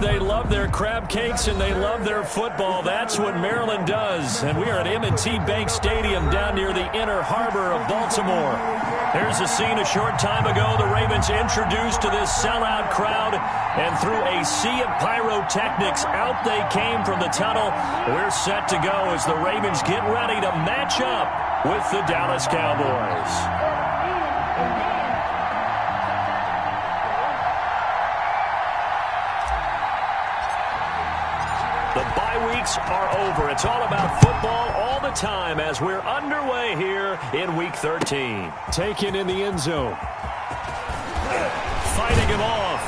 They love their crab cakes and they love their football. That's what Maryland does. And we are at M&T Bank Stadium down near the Inner Harbor of Baltimore. There's a scene a short time ago. The Ravens introduced to this sellout crowd, and through a sea of pyrotechnics, out they came from the tunnel. We're set to go as the Ravens get ready to match up with the Dallas Cowboys. The bye weeks are over. It's all about football all the time as we're underway here in Week 13. Taken in the end zone. Fighting him off.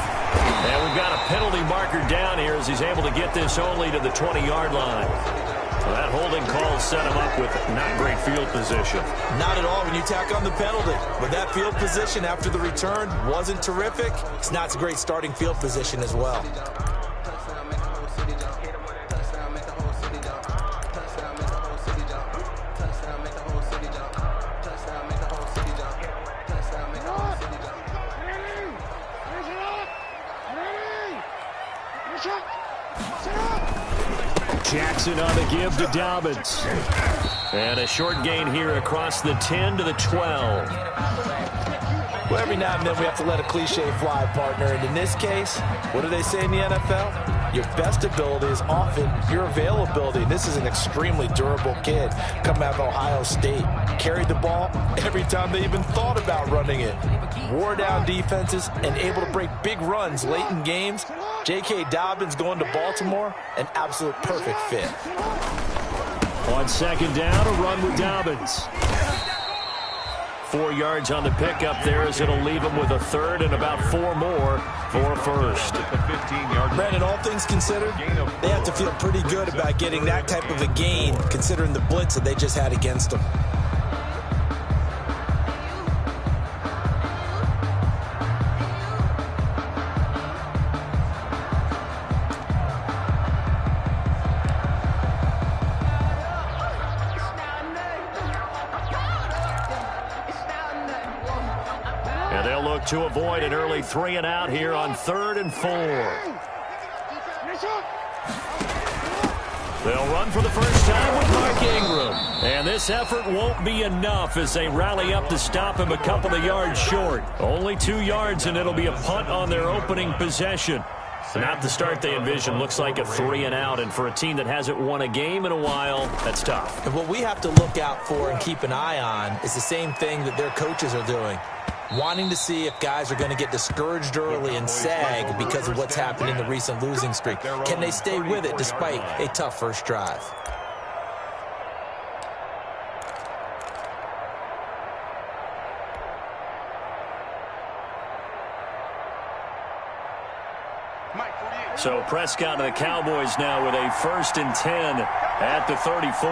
And we've got a penalty marker down here as he's able to get this only to the 20-yard line. Well, that holding call set him up with not great field position. Not at all when you tack on the penalty. But that field position after the return wasn't terrific. It's not a great starting field position as well. Jackson on the give to Dobbins. And a short gain here across the 10 to the 12. Well, every now and then we have to let a cliche fly, partner. And in this case, what do they say in the NFL? Your best ability is often your availability. This is an extremely durable kid coming out of Ohio State. Carried the ball every time they even thought about running it. Wore down defenses and able to break big runs late in games. J.K. Dobbins going to Baltimore, an absolute perfect fit. On second down, a run with Dobbins. 4 yards on the pickup there as it'll leave him with a third and about 4 more for a first. Brandon, all things considered, they have to feel pretty good about getting that type of a gain considering the blitz that they just had against them. To avoid an early 3 and out here on 3rd and 4. They'll run for the first time with Mark Ingram. And this effort won't be enough as they rally up to stop him a couple of yards short. Only 2 yards and it'll be a punt on their opening possession. Not the start they envision. Looks like a 3 and out. And for a team that hasn't won a game in a while, that's tough. And what we have to look out for and keep an eye on is the same thing that their coaches are doing. Wanting to see if guys are going to get discouraged early and sag because of what's happened in the recent losing streak. Can they stay with it despite a tough first drive? So Prescott and the Cowboys now with a 1st and 10 at the 34.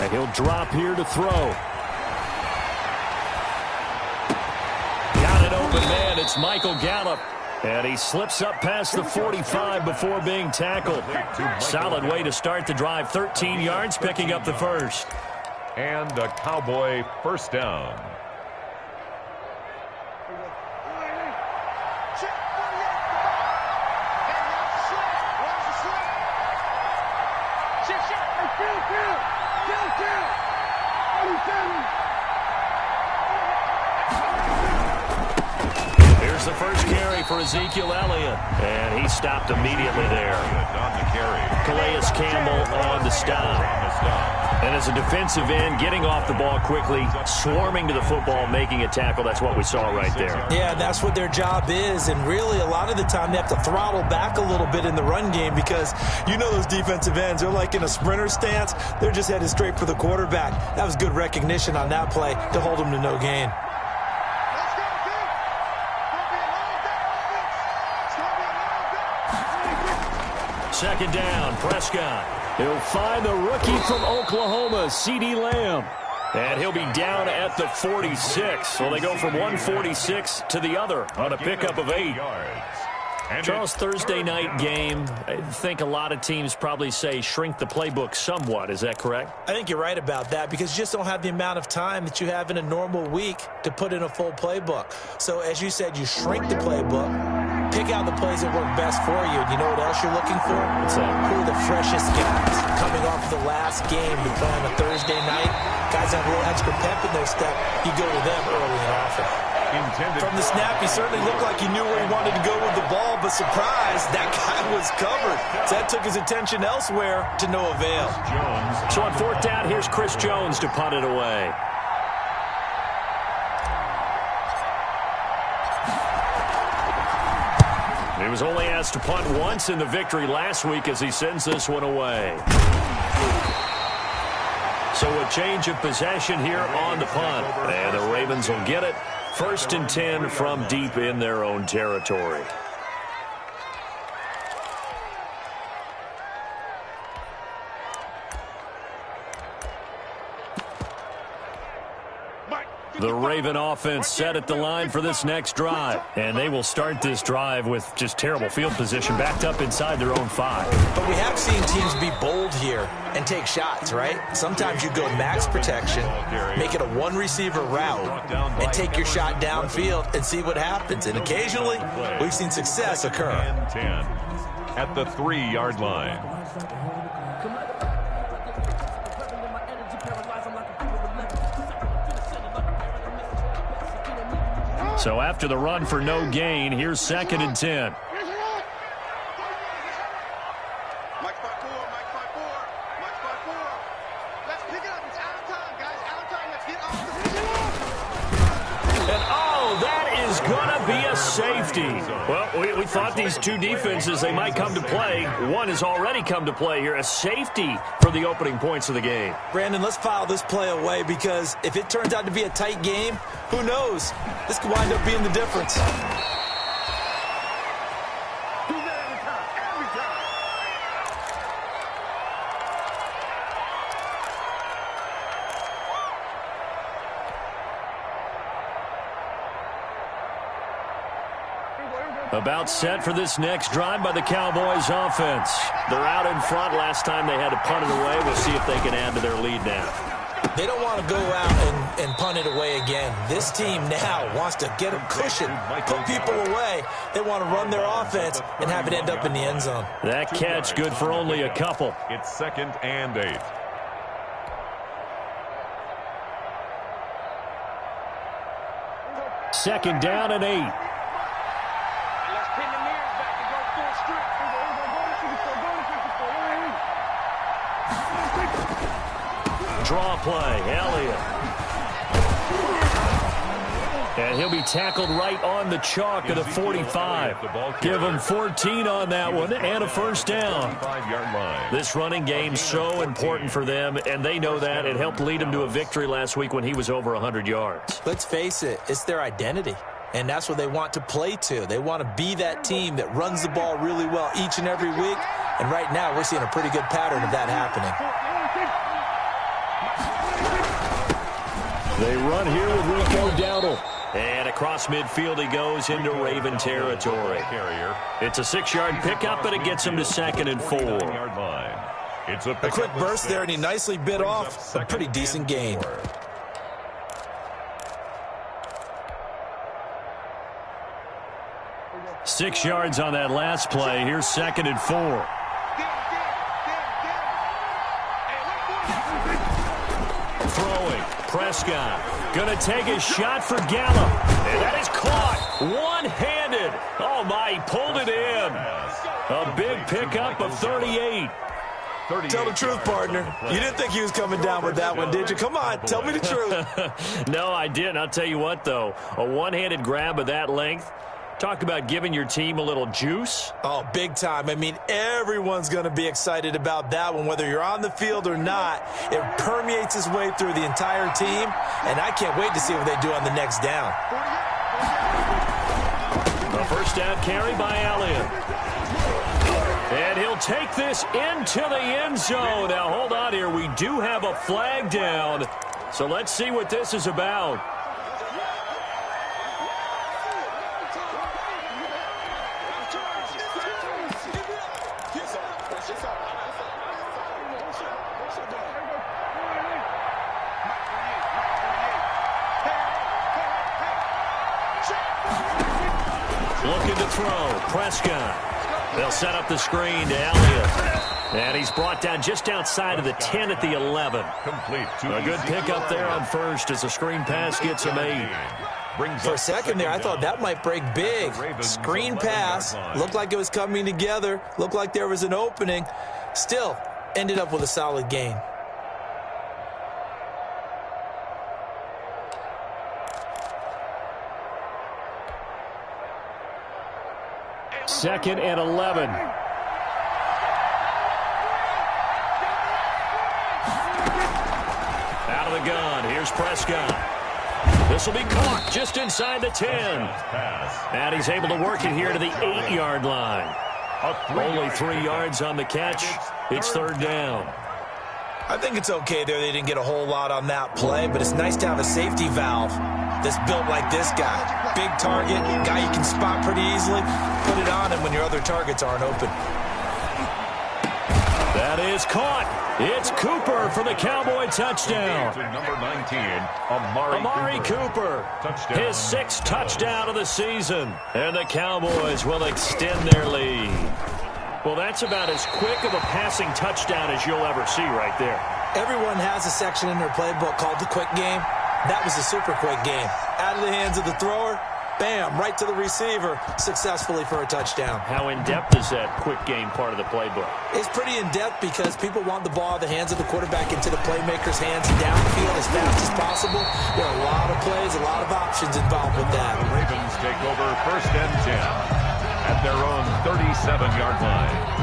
And he'll drop here to throw. Open man, it's Michael Gallup. And he slips up past the 45 before being tackled. Solid way to start the drive. 13 yards, picking up the first. And a Cowboy first down. Here's the first carry for Ezekiel Elliott. And he stopped immediately there. Calais Campbell on the stop. And as a defensive end, getting off the ball quickly, swarming to the football, making a tackle, that's what we saw right there. Yeah, that's what their job is. And really, a lot of the time, they have to throttle back a little bit in the run game because you know those defensive ends, they're like in a sprinter stance. They're just headed straight for the quarterback. That was good recognition on that play to hold them to no gain. Second down, Prescott. He'll find the rookie from Oklahoma, CeeDee Lamb. And he'll be down at the 46. So they go from 146 to the other on a pickup of 8. Charles, Thursday night game, I think a lot of teams probably say shrink the playbook somewhat. Is that correct? I think you're right about that because you just don't have the amount of time that you have in a normal week to put in a full playbook. So as you said, you shrink the playbook, pick out the plays that work best for you. And you know what else you're looking for? What's that? Who are the freshest guys coming off the last game to play on a Thursday night? Guys have a little extra pep in their step. You go to them early and often. From the snap, he certainly looked like he knew where he wanted to go with the ball, but surprise, that guy was covered. So that took his attention elsewhere to no avail. So on fourth down, here's Chris Jones to punt it away. He was only asked to punt once in the victory last week as he sends this one away. So a change of possession here on the punt. And the Ravens will get it. 1st and 10 from deep in their own territory. The Raven offense set at the line for this next drive. And they will start this drive with just terrible field position backed up inside their own 5. But we have seen teams be bold here and take shots, right? Sometimes you go max protection, make it a one-receiver route, and take your shot downfield and see what happens. And occasionally, we've seen success occur. 10 at the 3-yard line. So after the run for no gain, here's 2nd and 10. Safety. Well, we thought these two defenses, they might come to play. One has already come to play here. A safety for the opening points of the game. Brandon, let's file this play away because if it turns out to be a tight game, who knows? This could wind up being the difference. About set for this next drive by the Cowboys offense. They're out in front. Last time they had to punt it away. We'll see if they can add to their lead now. They don't want to go out and punt it away again. This team now wants to get a cushion, put people away. They want to run their offense and have it end up in the end zone. That catch good for only a couple. It's 2nd and 8. Second down and 8. Draw play, Elliott. And he'll be tackled right on the chalk of the 45. Give him 14 on that one and a first down. This running game so important for them, and they know that. It helped lead them to a victory last week when he was over 100 yards. Let's face it, it's their identity. And that's what they want to play to. They want to be that team that runs the ball really well each and every week. And right now, we're seeing a pretty good pattern of that happening. They run here with Rico Dowdle. And across midfield he goes into Raven territory. It's a 6-yard pickup, but it gets him to 2nd and 4. It's a quick burst there, and he nicely bit off a pretty decent gain. Six yards on that last play. Here's 2nd and 4. Throwing. Prescott. Going to take a shot for Gallup. And that is caught. One-handed. Oh, my. He pulled it in. A big pickup of 38. Tell the truth, partner. You didn't think he was coming down with that one, did you? Come on, tell me the truth. No, I didn't. I'll tell you what, though. A one-handed grab of that length. Talk about giving your team a little juice. Oh, big time. I mean, everyone's going to be excited about that one, whether you're on the field or not. It permeates its way through the entire team, and I can't wait to see what they do on the next down. A first down carry by Elliott. And he'll take this into the end zone. Now, hold on here. We do have a flag down, so let's see what this is about. Looking to throw. Prescott. They'll set up the screen to Elliott. And he's brought down just outside of the 10 at the 11. Complete. A good pickup there on first as the screen pass gets him 8. For a second there, I thought that might break big. Screen pass. Looked like it was coming together. Looked like there was an opening. Still, ended up with a solid gain. Second and 11. Out of the gun. Here's Prescott. This will be caught just inside the 10. And he's able to work it here to the 8-yard line. Only 3 yards on the catch. It's third down. I think it's okay there. They didn't get a whole lot on that play, but it's nice to have a safety valve that's built like this guy. Big target, guy you can spot pretty easily. Put it on him when your other targets aren't open. That is caught. It's Cooper for the Cowboy touchdown. Number 19, Amari Cooper. Touchdown. His 6th touchdown of the season. And the Cowboys will extend their lead. Well, that's about as quick of a passing touchdown as you'll ever see right there. Everyone has a section in their playbook called the quick game. That was a super quick game. Out of the hands of the thrower, bam, right to the receiver, successfully for a touchdown. How in-depth is that quick game part of the playbook? It's pretty in-depth because people want the ball out of the hands of the quarterback into the playmaker's hands downfield as fast as possible. There are a lot of plays, a lot of options involved with that. The Ravens take over first and 10 at their own 37-yard line.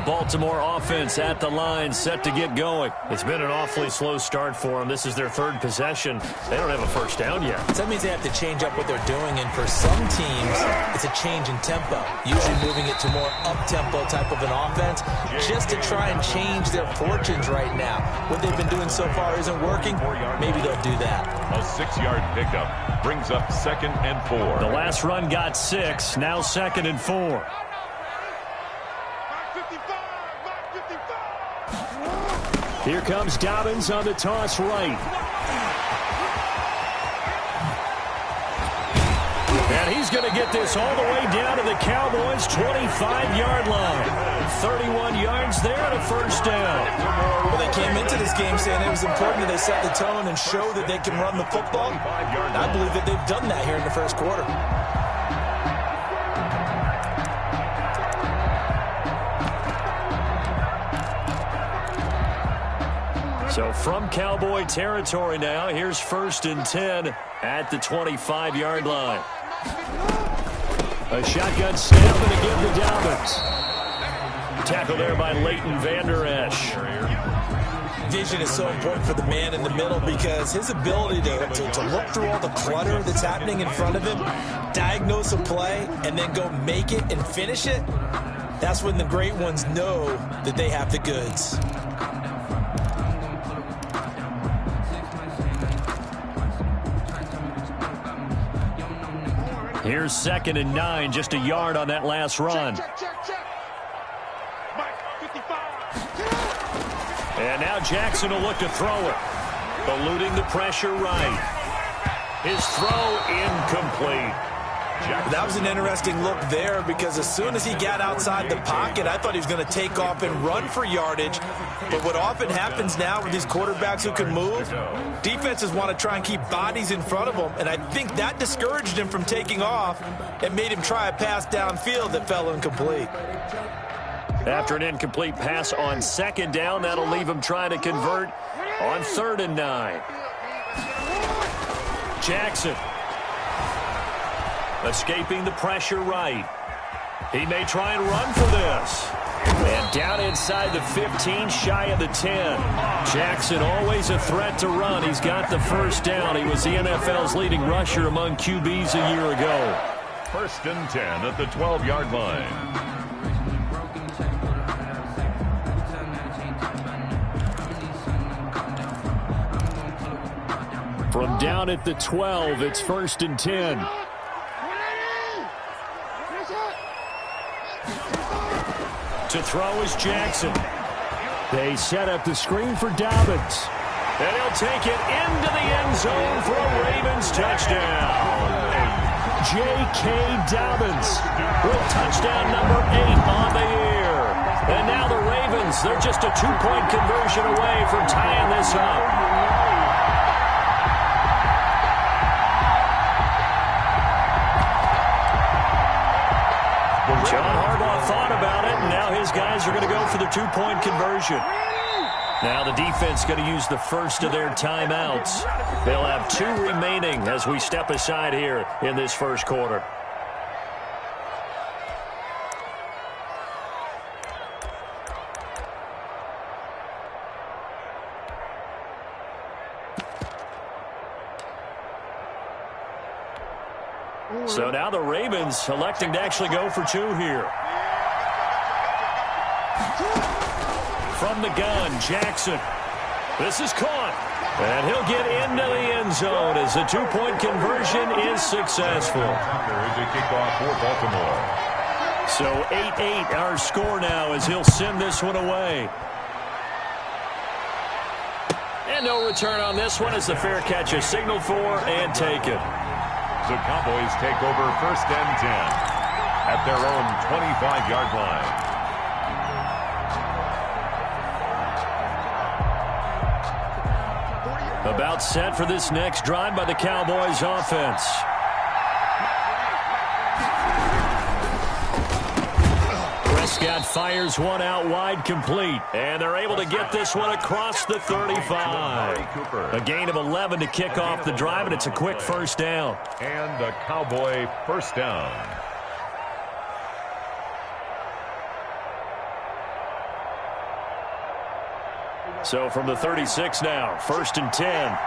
Baltimore offense at the line, set to get going. It's been an awfully slow start for them. This is their 3rd possession. They don't have a first down yet. So that means they have to change up what they're doing, and for some teams, it's a change in tempo, usually moving it to more up-tempo type of an offense, just to try and change their fortunes right now. What they've been doing so far isn't working. Maybe they'll do that. A 6-yard pickup brings up 2nd and 4. The last run got 6, now 2nd and 4. Here comes Dobbins on the toss right. And he's going to get this all the way down to the Cowboys' 25-yard line. 31 yards there and a first down. Well, they came into this game saying it was important that they set the tone and show that they can run the football. And I believe that they've done that here in the first quarter. So from Cowboy territory now, here's first and 10 at the 25-yard line. A shotgun snap and again to Dobbins. Tackle there by Leighton Vander Esch. Vision is so important for the man in the middle because his ability to look through all the clutter that's happening in front of him, diagnose a play, and then go make it and finish it, that's when the great ones know that they have the goods. Here's 2nd and 9, just a yard on that last run. And now Jackson will look to throw it. Eluding the pressure right. His throw incomplete. That was an interesting look there because as soon as he got outside the pocket, I thought he was going to take off and run for yardage. But what often happens now with these quarterbacks who can move, defenses want to try and keep bodies in front of them, and I think that discouraged him from taking off and made him try a pass downfield that fell incomplete. After an incomplete pass on 2nd down, that'll leave him trying to convert on 3rd and 9. Jackson. Escaping the pressure right. He may try and run for this. And down inside the 15, shy of the 10. Jackson always a threat to run. He's got the first down. He was the NFL's leading rusher among QBs a year ago. First and 10 at the 12-yard line. From down at the 12, it's 1st and 10. To throw is Jackson. They set up the screen for Dobbins. And he'll take it into the end zone for a Ravens touchdown. J.K. Dobbins with touchdown number 8 on the year. And now the Ravens, they're just a 2-point conversion away from tying this up. John Harbaugh thought about it, and now his guys are going to go for the 2-point conversion. Now the defense going to use the first of their timeouts. They'll have 2 remaining as we step aside here in this first quarter. So now the Ravens electing to actually go for 2 here. From the gun, Jackson. This is caught. And he'll get into the end zone as the 2-point conversion is successful. So 8-8 our score now as he'll send this one away. And no return on this one as the fair catch is signaled for and taken. The Cowboys take over 1st and 10 at their own 25-yard line. About set for this next drive by the Cowboys offense. Prescott fires one out wide, complete. And they're able to get this one across the 35. A gain of 11 to kick off the drive, and it's a quick first down. And a Cowboy first down. So from the 36 now, 1st and 10.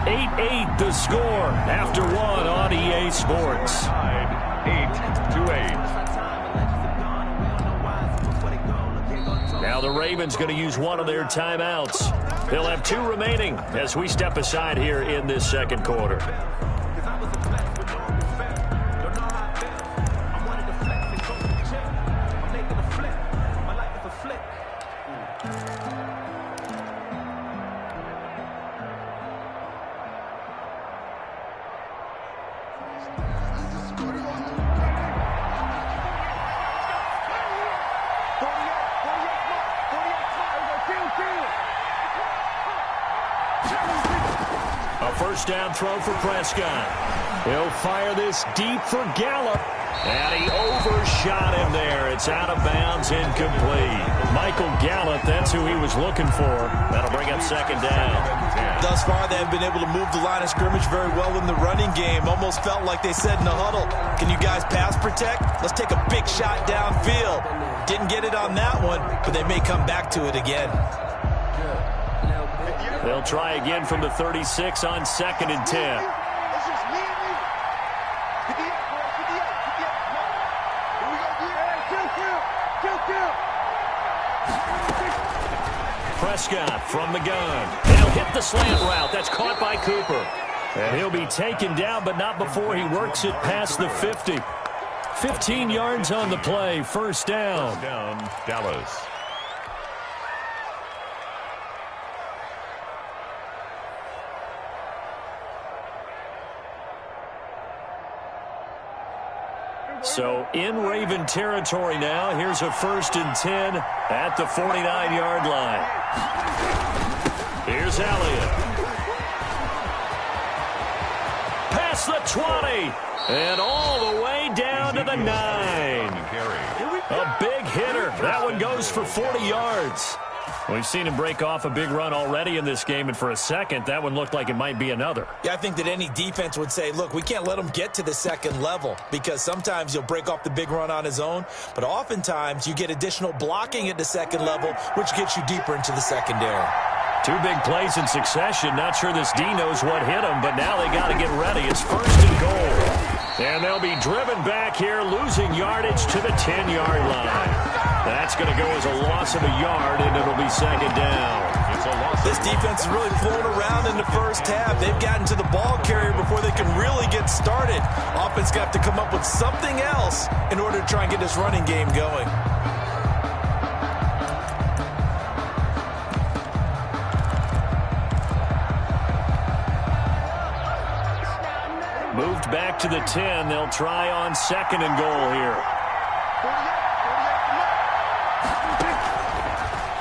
8-8 the score after 1 on EA Sports. 8-8. Now the Ravens going to use one of their timeouts. They'll have 2 remaining as we step aside here in this second quarter. First down throw for Prescott. He'll fire this deep for Gallup. And he overshot him there. It's out of bounds, incomplete. Michael Gallup, that's who he was looking for. That'll bring up second down. Thus far, they have been able to move the line of scrimmage very well in the running game. Almost felt like they said in the huddle, can you guys pass protect? Let's take a big shot downfield. Didn't get it on that one, but they may come back to it again. They'll try again from the 36 on 2nd and 10. Prescott from the gun. And he'll hit the slant route. That's caught by Cooper. And he'll be taken down, but not before he works it past the 50. 15 yards on the play. First down. First down, Dallas. So in Raven territory now. Here's a 1st and 10 at the 49-yard line. Here's Elliott. Past the 20. And all the way down to the 9. A big hitter. That one goes for 40 yards. We've seen him break off a big run already in this game, and for a second, that one looked like it might be another. Yeah, I think that any defense would say, look, we can't let him get to the second level because sometimes he'll break off the big run on his own, but oftentimes you get additional blocking at the second level, which gets you deeper into the secondary. 2 big plays in succession. Not sure this D knows what hit him, but now they got to get ready. It's 1st and goal. And they'll be driven back here, losing yardage to the 10-yard line. That's going to go as a loss of a yard, and it'll be second down. It's a loss. This defense is really flown around in the first half. They've gotten to the ball carrier before they can really get started. Offense got to come up with something else in order to try and get this running game going. Moved back to the 10. They'll try on 2nd and goal here.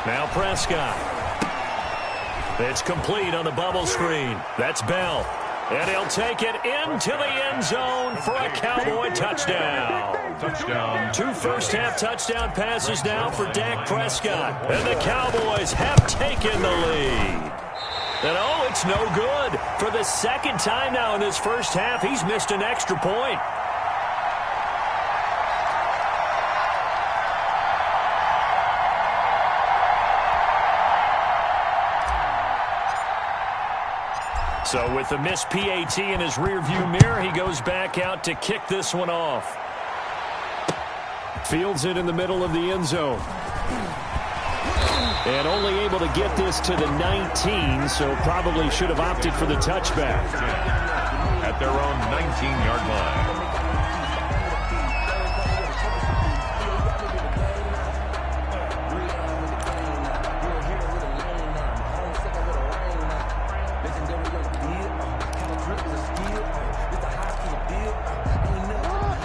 Now Prescott. It's complete on the bubble screen. That's Bell. And he'll take it into the end zone for a Cowboy touchdown. Touchdown. 2 first-half touchdown passes now for Dak Prescott. And the Cowboys have taken the lead. And oh, it's no good. For the 2nd time now in this first half, he's missed an extra point. So with the missed PAT in his rearview mirror, he goes back out to kick this one off. Fields it in the middle of the end zone. And only able to get this to the 19, so probably should have opted for the touchback. At their own 19-yard line.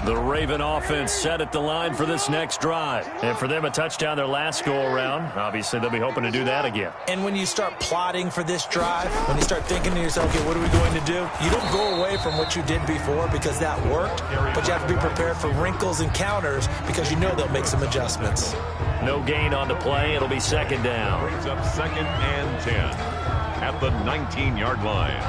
The Raven offense set at the line for this next drive. And for them, a touchdown their last go-around. Obviously, they'll be hoping to do that again. And when you start plotting for this drive, when you start thinking to yourself, okay, what are we going to do? You don't go away from what you did before because that worked, but you have to be prepared for wrinkles and counters because you know they'll make some adjustments. No gain on the play. It'll be 2nd down. Brings up 2nd and 10 at the 19-yard line.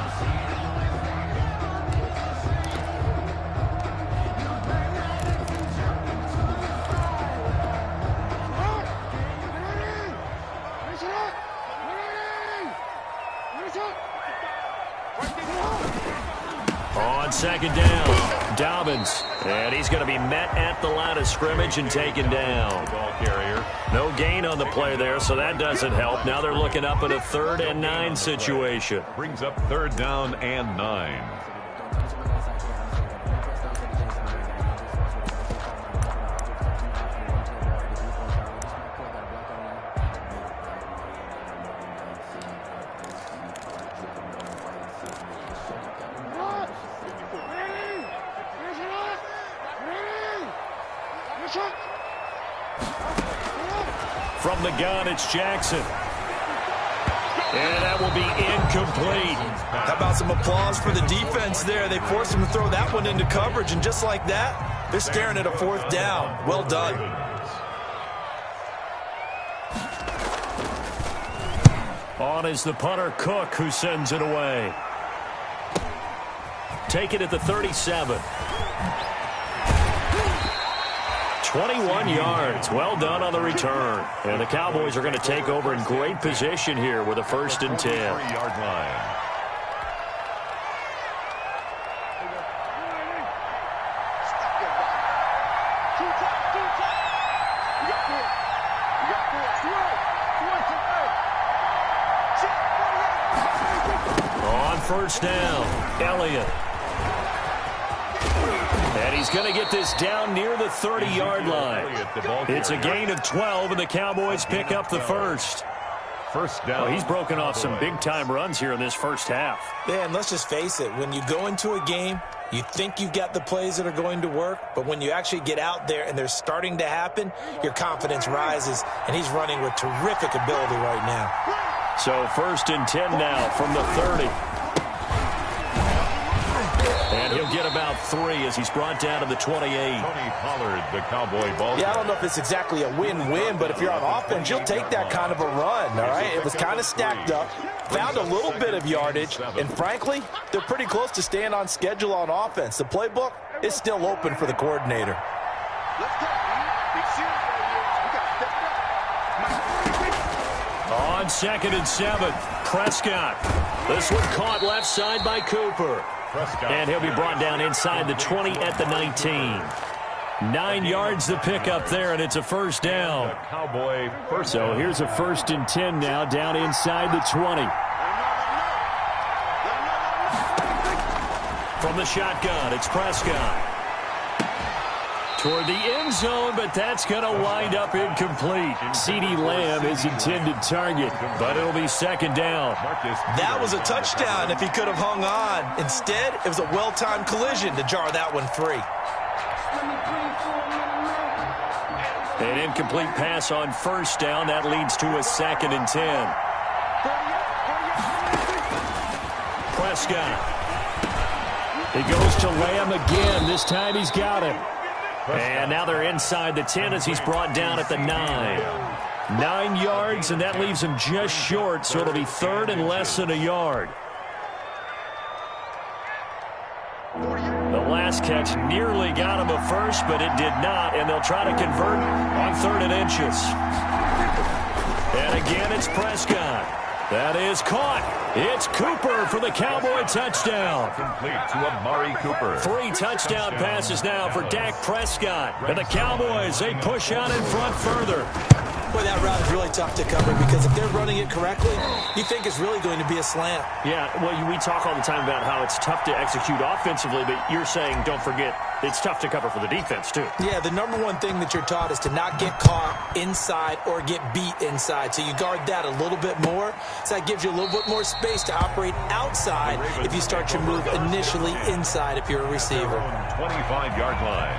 On 2nd down, Dobbins. And he's going to be met at the line of scrimmage and taken down. Ball carrier. No gain on the play there, so that doesn't help. Now they're looking up at a 3rd and 9 situation. Brings up 3rd down and 9. From the gun, it's Jackson. And that will be incomplete. How about some applause for the defense there? They forced him to throw that one into coverage, and just like that, they're staring at a 4th down. Well done. On is the punter, Cook, who sends it away. Take it at the 37. 21 yards. Well done on the return. And the Cowboys are going to take over in great position here with a 1st and 10. 3-yard line. On 1st down, Elliott. And he's going to get this down near the 30-yard line. It's a gain of 12, and the Cowboys pick up the 1st. 1st down. Well, he's broken off some big-time runs here in this first half. Yeah, and let's just face it. When you go into a game, you think you've got the plays that are going to work, but when you actually get out there and they're starting to happen, your confidence rises, and he's running with terrific ability right now. So 1st and 10 now from the 30. And he'll get about 3 as he's brought down to the 28. Tony Pollard, the Cowboy ball. Yeah, I don't know if it's exactly a win-win, but if you're on offense, you'll take that kind of a run, all right? It was kind of stacked up, found a little bit of yardage, and frankly, they're pretty close to staying on schedule on offense. The playbook is still open for the coordinator. On 2nd and 7, Prescott. This one caught left side by Cooper. And he'll be brought down inside the 20 at the 19. 9 yards to pick up there, and it's a first down. Cowboy first. So here's a 1st and 10 now, down inside the 20. From the shotgun, it's Prescott. Toward the end zone, but that's going to wind up incomplete. CeeDee Lamb is intended target, but it'll be 2nd down. That was a touchdown if he could have hung on. Instead, it was a well-timed collision to jar that one free. An incomplete pass on 1st down. That leads to a 2nd and 10. Prescott. He goes to Lamb again. This time he's got him. And now they're inside the 10 as he's brought down at the 9. 9 yards, and that leaves him just short, so it'll be 3rd and less than a yard. The last catch nearly got him a first, but it did not, and they'll try to convert on 3rd and inches. And again, it's Prescott. That is caught. It's Cooper for the Cowboy touchdown. Complete to Amari Cooper. 3 touchdown passes now for Dak Prescott. And the Cowboys, they push out in front further. Boy, that route is really tough to cover because if they're running it correctly, you think it's really going to be a slant. Yeah, well, we talk all the time about how it's tough to execute offensively, but you're saying, don't forget, it's tough to cover for the defense, too. Yeah, the number one thing that you're taught is to not get caught inside or get beat inside. So you guard that a little bit more. So that gives you a little bit more space to operate outside if you start your move initially inside if you're a receiver. 25-yard line.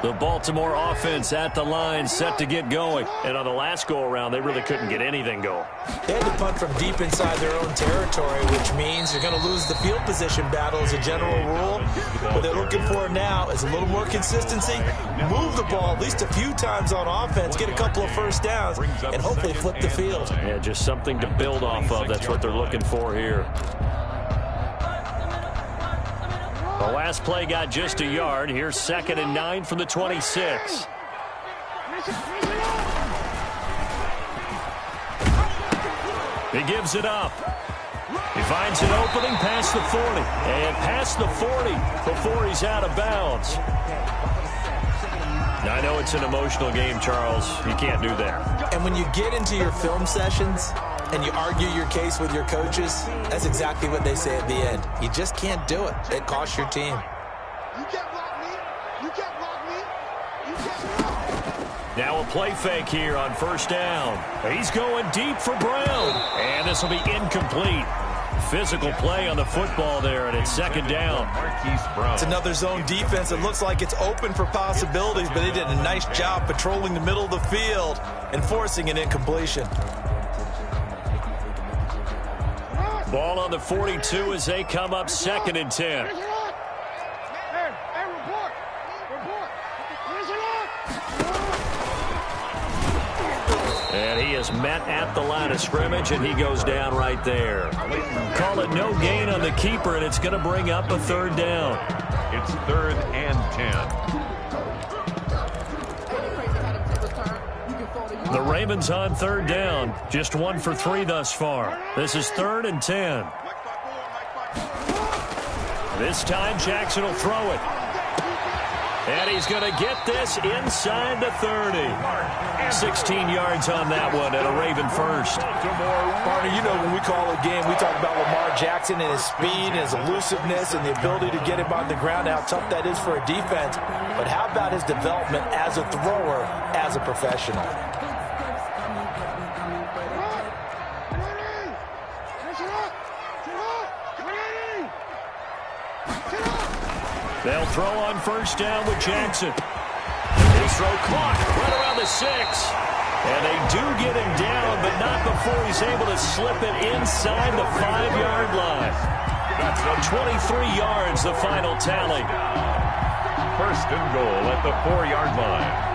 The Baltimore offense at the line, set to get going. And on the last go-around, they really couldn't get anything going. They had to punt from deep inside their own territory, which means you're going to lose the field position battle as a general rule. What they're looking for now is a little more consistency, move the ball at least a few times on offense, get a couple of first downs, and hopefully flip the field. Yeah, just something to build off of. That's what they're looking for here. The last play got just a yard. Here's 2nd and 9 from the 26. He gives it up. He finds an opening past the 40. And past the 40 before he's out of bounds. Now, I know it's an emotional game, Charles. You can't do that. And when you get into your film sessions and you argue your case with your coaches, that's exactly what they say at the end. You just can't do it. It costs your team. You can't block me. You can't block me. You can't block. Now a play fake here on 1st down. He's going deep for Brown. And this will be incomplete. Physical play on the football there, and it's 2nd down. It's another zone defense. It looks like it's open for possibilities, but they did a nice job patrolling the middle of the field and forcing an incompletion. Ball on the 42 as they come up 2nd and 10. And he is met at the line of scrimmage, and he goes down right there. Call it no gain on the keeper, and it's going to bring up a 3rd down. It's 3rd and 10. The Ravens on 3rd down. Just 1 for 3 thus far. This is 3rd and 10. This time Jackson will throw it. And he's going to get this inside the 30. 16 yards on that one and a Raven first. Partner, you know when we call a game, we talk about Lamar Jackson and his speed and his elusiveness and the ability to get him on the ground, how tough that is for a defense. But how about his development as a thrower, as a professional? They'll throw on 1st down with Jackson. His throw caught right around the 6. And they do get him down, but not before he's able to slip it inside the 5-yard line. 23 yards, the final tally. 1st and goal at the 4-yard line.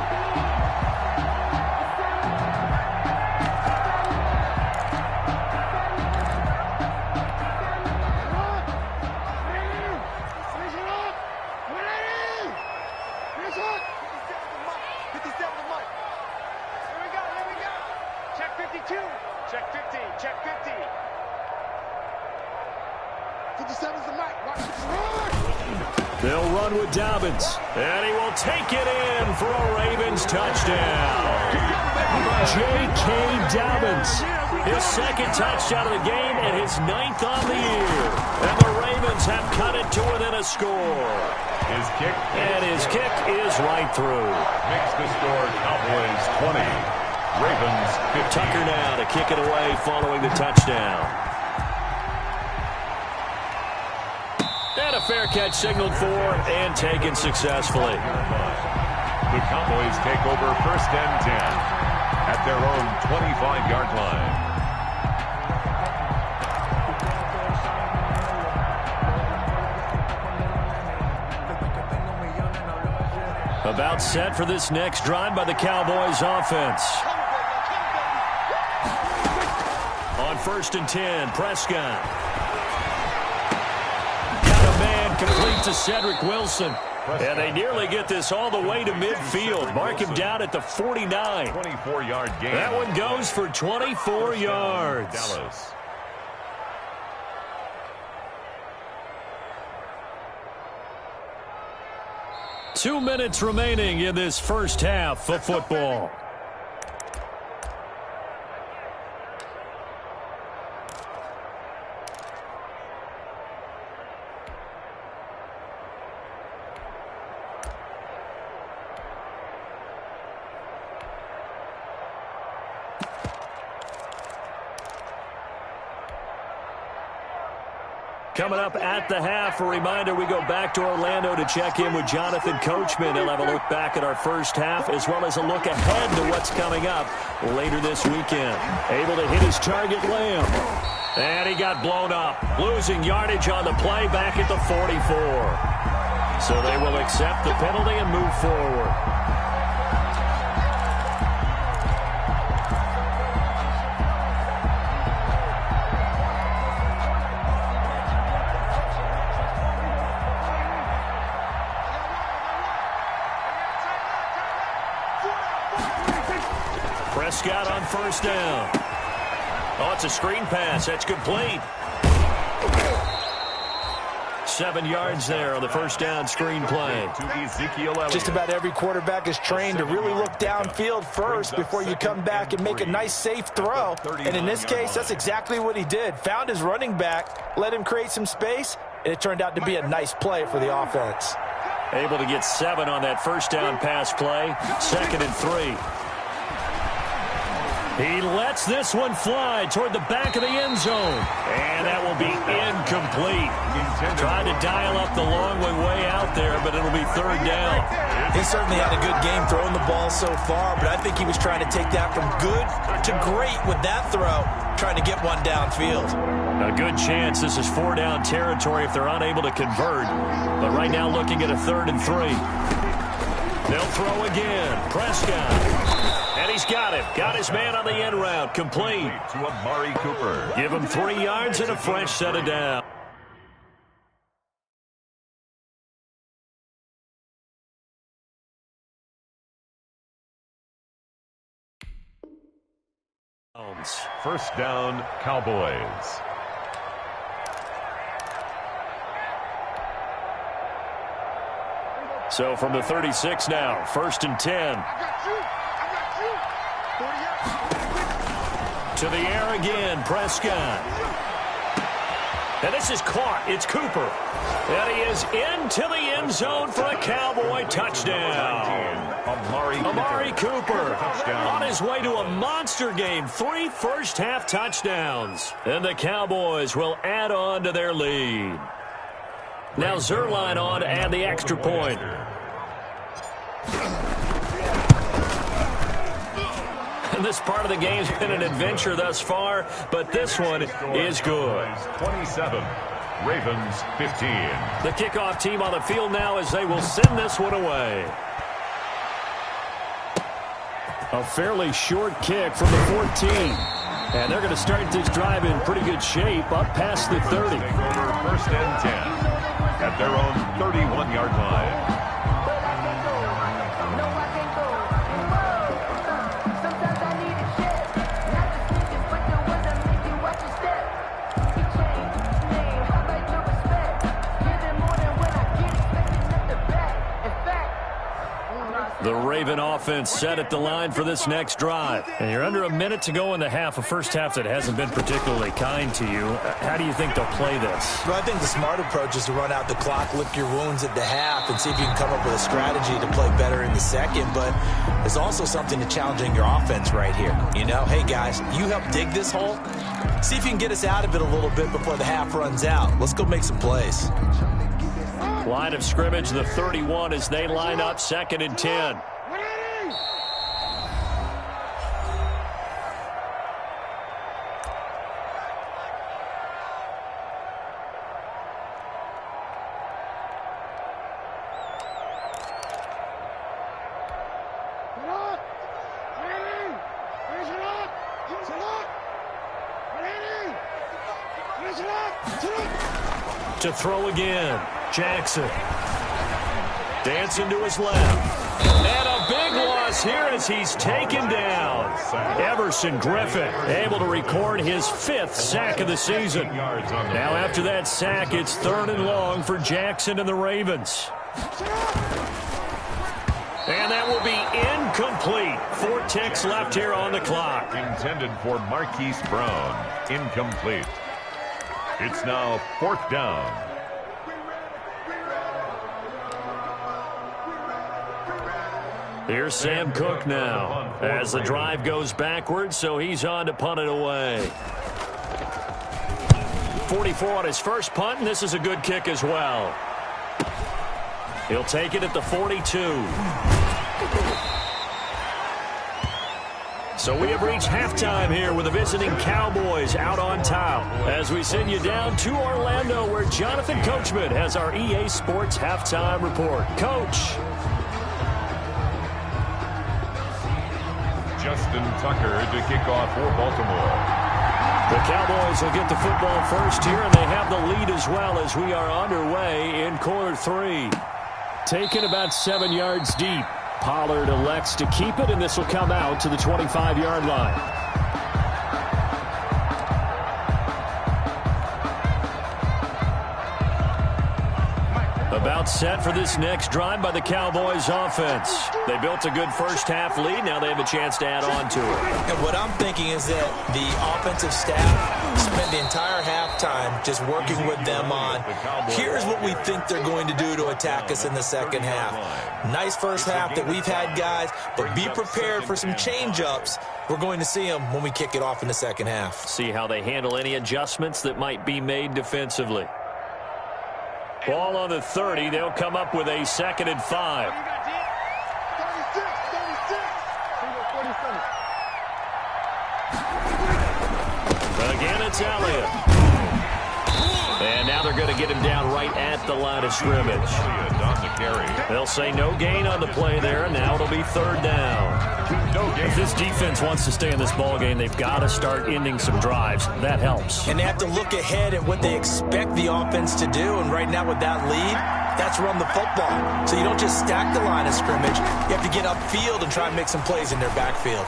Check 50. Check 50. 57's the mic. They'll run with Dobbins, and he will take it in for a Ravens touchdown. J.K. Dobbins, his second touchdown of the game and his 9th on the year. And the Ravens have cut it to within a score. His kick. And his kick is right through. Makes the score Cowboys 20. Ravens 15. Tucker now to kick it away following the touchdown. And a fair catch signaled for and taken successfully. The Cowboys take over 1st and 10 at their own 25-yard line. About set for this next drive by the Cowboys offense. On 1st and 10, Prescott. Got a man complete to Cedric Wilson. And they nearly get this all the way to midfield. Mark him down at the 49. 24-yard gain. That one goes for 24 yards. Dallas. Two minutes remaining in this first half of football. Coming up at the half, a reminder, we go back to Orlando to check in with Jonathan Coachman. He'll have a look back at our first half as well as a look ahead to what's coming up later this weekend. Able to hit his target, Lamb. And he got blown up, losing yardage on the play back at the 44. So they will accept the penalty and move forward. Prescott on 1st down. Oh, it's a screen pass. That's complete. 7 yards there on the 1st down screen play. Just about every quarterback is trained to really look downfield first before you come back and make a nice, safe throw. And in this case, that's exactly what he did. Found his running back, let him create some space, and it turned out to be a nice play for the offense. Able to get 7 on that 1st down pass play. 2nd and 3. He lets this one fly toward the back of the end zone. And that will be incomplete. Tried to dial up the long one way out there, but it'll be 3rd down. He certainly had a good game throwing the ball so far, but I think he was trying to take that from good to great with that throw, trying to get one downfield. A good chance this is 4 down territory if they're unable to convert. But right now looking at a 3rd and 3. They'll throw again. Prescott. And he's got it. Got his man on the end route. Complete. To Amari Cooper. Give him 3 yards and a fresh set of down. First down, Cowboys. So from the 36 now, 1st and 10. To the air again, Prescott. And this is caught. It's Cooper. And he is into the end zone for a Cowboy touchdown. Amari Cooper on his way to a monster game. 3 first-half touchdowns. And the Cowboys will add on to their lead. Now Zerline on to add the extra point. And this part of the game's been an adventure thus far, but this one is good. 27, Ravens 15. The kickoff team on the field now as they will send this one away. A fairly short kick from the 14. And they're going to start this drive in pretty good shape up past the 30. Take over 1st and 10 at their own 31-yard line. Raven offense set at the line for this next drive. And you're under a minute to go in the half, a first half that hasn't been particularly kind to you. How do you think they'll play this? Well, I think the smart approach is to run out the clock, lick your wounds at the half, and see if you can come up with a strategy to play better in the second. But there's also something to challenging your offense right here. You know, hey, guys, you help dig this hole. See if you can get us out of it a little bit before the half runs out. Let's go make some plays. Line of scrimmage, the 31 as they line up 2nd and 10. To throw again, Jackson. Dancing to his left. And a big loss here as he's taken down. Everson Griffin able to record his 5th sack of the season. Now after that sack, it's 3rd and long for Jackson and the Ravens. And that will be incomplete. 4 ticks left here on the clock. Intended for Marquise Brown. Incomplete. It's now 4th down. Here's Sam Cook now as the drive goes backwards, so he's on to punt it away. 44 on his first punt, and this is a good kick as well. He'll take it at the 42. So we have reached halftime here with the visiting Cowboys out on top as we send you down to Orlando where Jonathan Coachman has our EA Sports halftime report. Coach. Justin Tucker to kick off for Baltimore. The Cowboys will get the football first here, and they have the lead as well as we are underway in quarter 3. Taken about 7 yards deep. Pollard elects to keep it, and this will come out to the 25-yard line. About set for this next drive by the Cowboys offense. They built a good first half lead. Now they have a chance to add on to it. And what I'm thinking is that the offensive staff spent the entire halftime just working with them on, here's what we think they're going to do to attack us in the second half. Nice first half that we've had, guys, but be prepared for some change-ups. We're going to see them when we kick it off in the second half. See how they handle any adjustments that might be made defensively. Ball on the 30. They'll come up with a 2nd and 5. 36. Again, it's Elliott. And now they're going to get him down right at the line of scrimmage. They'll say no gain on the play there, and now it'll be 3rd down. If this defense wants to stay in this ballgame, they've got to start ending some drives. That helps. And they have to look ahead at what they expect the offense to do. And right now with that lead, that's run the football. So you don't just stack the line of scrimmage. You have to get upfield and try and make some plays in their backfield.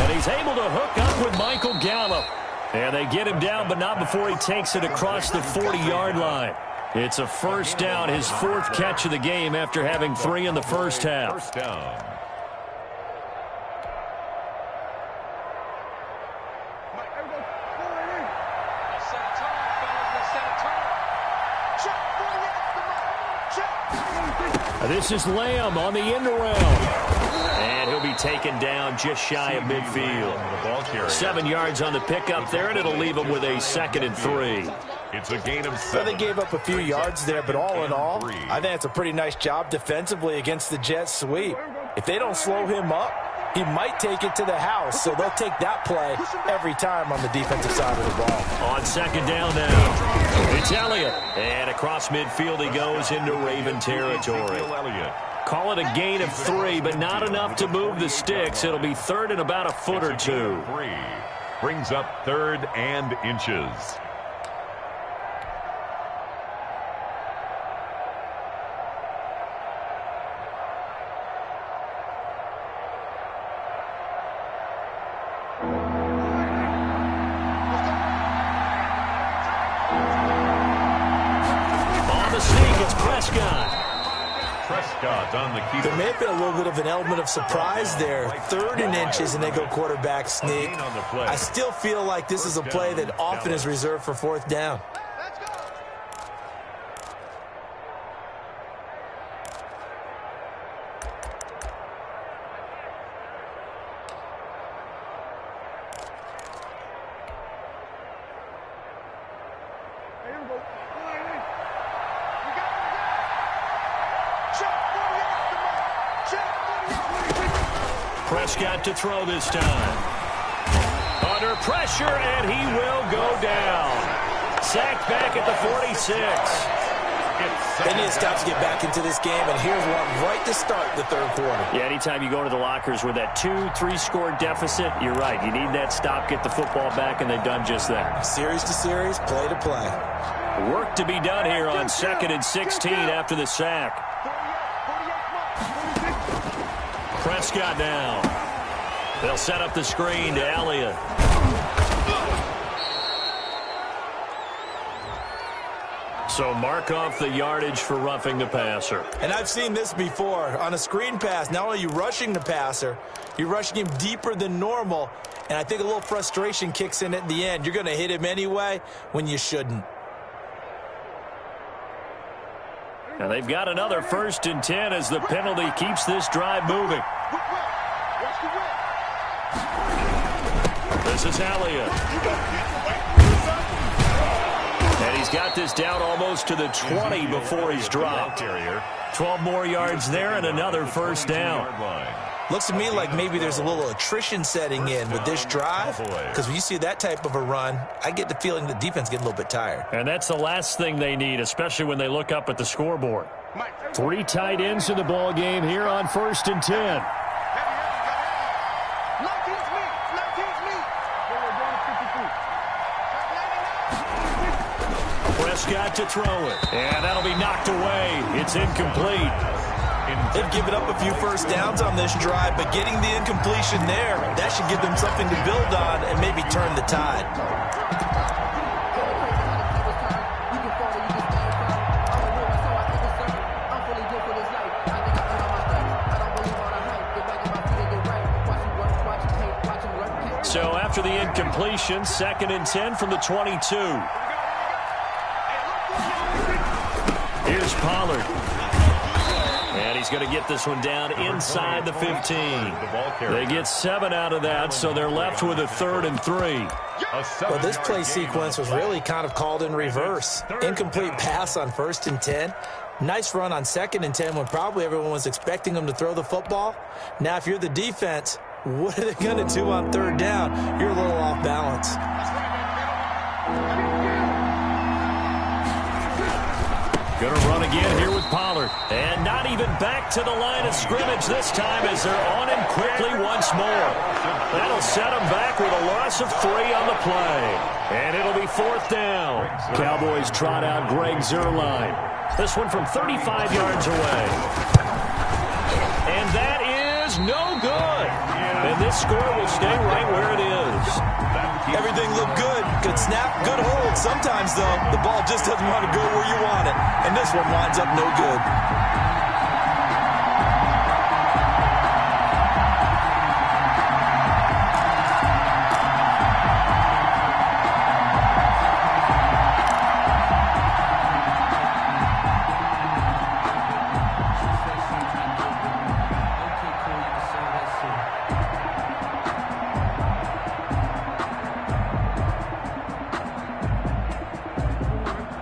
And he's able to hook up with Michael Gallup. And they get him down, but not before he takes it across the 40-yard line. It's a first down, his 4th catch of the game after having 3 in the first half. First down. This is Lamb on the end around. And he'll be taken down just shy of midfield. 7 yards on the pickup there, and it'll leave him with a 2nd and 3. It's a gain of 7. So they gave up a few yards there, but all in all, I think it's a pretty nice job defensively against the Jets sweep. If they don't slow him up, he might take it to the house, so they'll take that play every time on the defensive side of the ball. On 2nd down now, it's Elliott. And across midfield he goes into Raven territory. Call it a gain of 3, but not enough to move the sticks. It'll be 3rd and about a foot or 2. Brings up 3rd and inches. Prescott on the keeper. There may have been a little bit of an element of surprise there. 3rd and inches, and they go quarterback sneak. I still feel like this is a play that often is reserved for 4th down. Prescott to throw this time. Under pressure, and he will go down. Sacked back at the 46. They need to stop to get back into this game, and here's one right to start the 3rd quarter. Yeah, anytime you go to the lockers with that 2-3 score deficit, you're right. You need that stop, get the football back, and they've done just that. Series to series, play to play. Work to be done here on 2nd and 16 after the sack. Prescott now. They'll set up the screen to Elliott. So mark off the yardage for roughing the passer. And I've seen this before. On a screen pass, not only are you rushing the passer, you're rushing him deeper than normal. And I think a little frustration kicks in at the end. You're going to hit him anyway when you shouldn't. And they've got another 1st and 10 as the penalty keeps this drive moving. This is Elliott. And he's got this down almost to the 20 before he's dropped. 12 more yards there and another 1st down. Looks to me like maybe there's a little attrition setting in with this drive, because when you see that type of a run, I get the feeling the defense getting a little bit tired. And that's the last thing they need, especially when they look up at the scoreboard. 3 tight ends in the ball game here on 1st and 10. Prescott to throw it. And that'll be knocked away. It's incomplete. They've given up a few 1st downs on this drive, but getting the incompletion there, that should give them something to build on and maybe turn the tide. So after the incompletion, 2nd and 10 from the 22. Here's Pollard. And he's going to get this one down inside the 15. They get 7 out of that, so they're left with a 3rd and 3. Well, this play sequence was really kind of called in reverse. Incomplete pass on 1st and 10. Nice run on 2nd and 10 when probably everyone was expecting them to throw the football. Now, if you're the defense, what are they going to do on 3rd down? You're a little off balance. Going to run again here with Pollard. And not even back to the line of scrimmage this time as they're on him quickly once more. That'll set him back with a loss of 3 on the play. And it'll be 4th down. Cowboys trot out Greg Zuerlein. This one from 35 yards away. And that is no good. And this score will stay right where it is. Everything looked good. Good snap, good hold. Sometimes, though, the ball just doesn't want to go where you want it. And this one winds up no good.